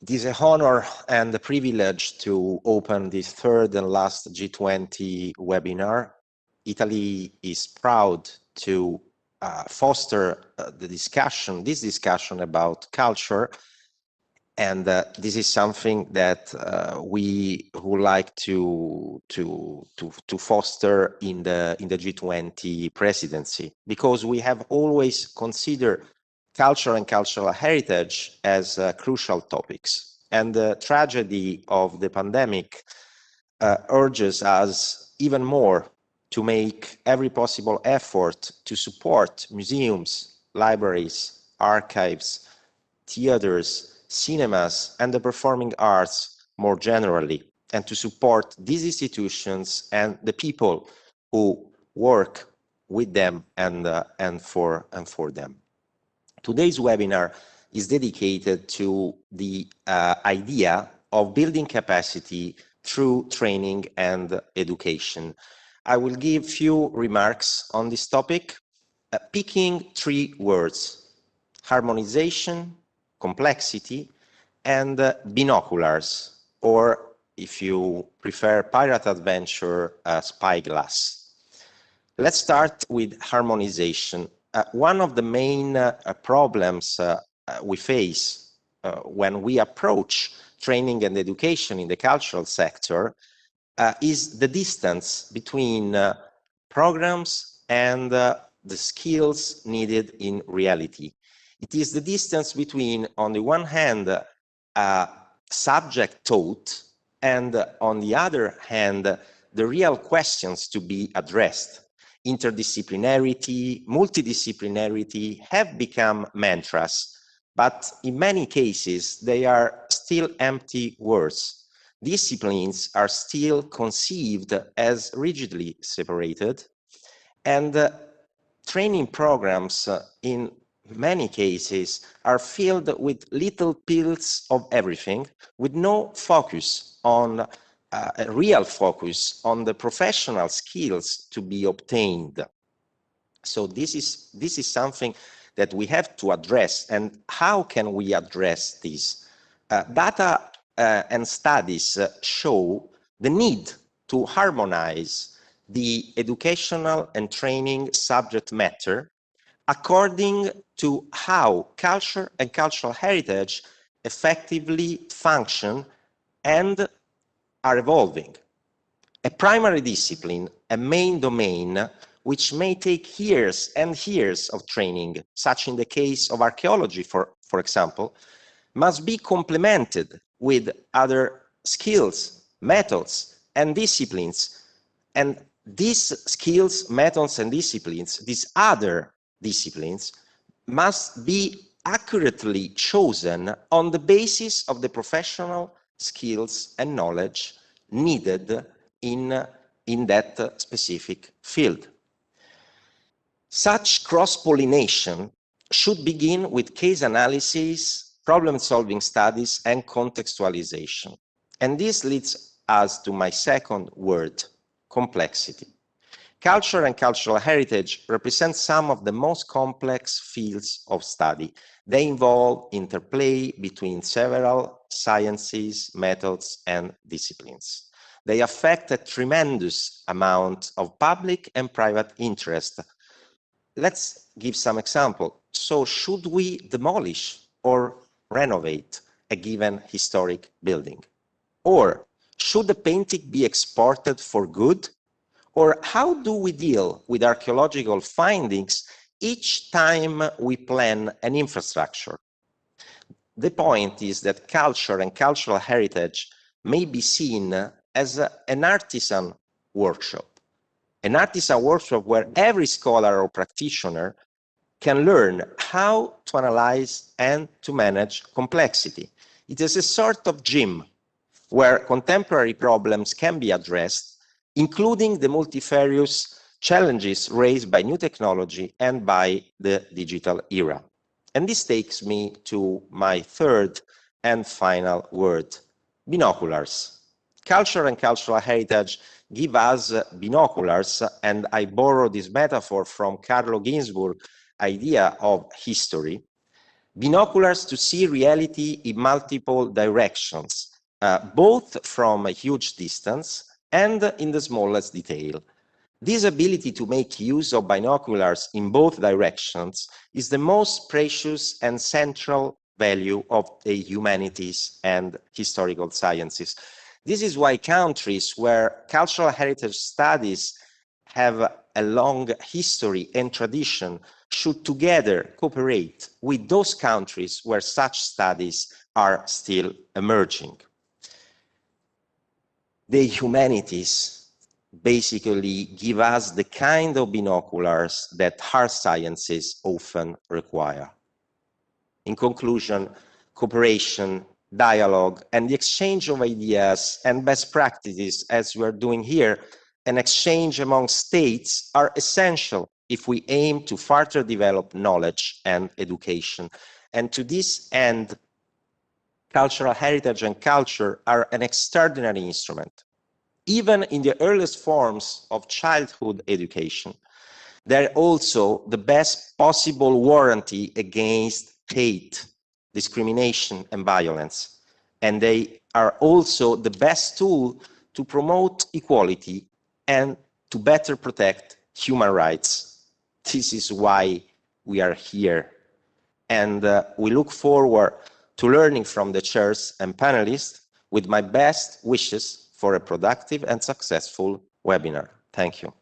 It is an honor and a privilege to open this third and last G20 webinar. Italy is proud to foster this discussion about culture, and this is something that we would like to foster in the G20 presidency, because we have always considered culture and cultural heritage as crucial topics. And the tragedy of the pandemic urges us even more to make every possible effort to support museums, libraries, archives, theaters, cinemas, and the performing arts more generally, and to support these institutions and the people who work with them and for them. Today's webinar is dedicated to the idea of building capacity through training and education. I will give few remarks on this topic, picking three words: harmonization, complexity, and binoculars, or if you prefer pirate adventure, spyglass. Let's start with harmonization. One of the main problems we face when we approach training and education in the cultural sector is the distance between programs and the skills needed in reality. It is the distance between, on the one hand, subject taught, and on the other hand, the real questions to be addressed. Interdisciplinarity, multidisciplinarity have become mantras, but in many cases, they are still empty words. Disciplines are still conceived as rigidly separated, and training programs in many cases are filled with little pills of everything, with no focus on a real focus on the professional skills to be obtained. So this is something that we have to address. And how can we address this? Data and studies show the need to harmonize the educational and training subject matter according to how culture and cultural heritage effectively function and are evolving. A primary discipline, a main domain, which may take years and years of training, such in the case of archaeology, for example, must be complemented with other skills, methods, and disciplines. And these skills, methods, and disciplines, these other disciplines, must be accurately chosen on the basis of the professional skills and knowledge needed in that specific field. Such cross-pollination should begin with case analysis, problem-solving studies, and contextualization. And this leads us to my second word: complexity. Culture and cultural heritage represent some of the most complex fields of study. They involve interplay between several sciences, methods, and disciplines. They affect a tremendous amount of public and private interest. Let's give some examples. So, should we demolish or renovate a given historic building? Or should the painting be exported for good? Or how do we deal with archaeological findings each time we plan an infrastructure? The point is that culture and cultural heritage may be seen as an artisan workshop. An artisan workshop where every scholar or practitioner can learn how to analyze and to manage complexity. It is a sort of gym where contemporary problems can be addressed, including the multifarious challenges raised by new technology and by the digital era. And this takes me to my third and final word: binoculars. Culture and cultural heritage give us binoculars, and I borrow this metaphor from Carlo Ginzburg's idea of history. Binoculars to see reality in multiple directions, both from a huge distance and in the smallest detail. This ability to make use of binoculars in both directions is the most precious and central value of the humanities and historical sciences. This is why countries where cultural heritage studies have a long history and tradition should together cooperate with those countries where such studies are still emerging. The humanities basically give us the kind of binoculars that hard sciences often require. In conclusion, cooperation, dialogue, and the exchange of ideas and best practices, as we're doing here, an exchange among states are essential if we aim to further develop knowledge and education. And to this end, cultural heritage and culture are an extraordinary instrument. Even in the earliest forms of childhood education, they're also the best possible warranty against hate, discrimination, and violence. And they are also the best tool to promote equality and to better protect human rights. This is why we are here. And we look forward to learning from the chairs and panelists with my best wishes for a productive and successful webinar. Thank you.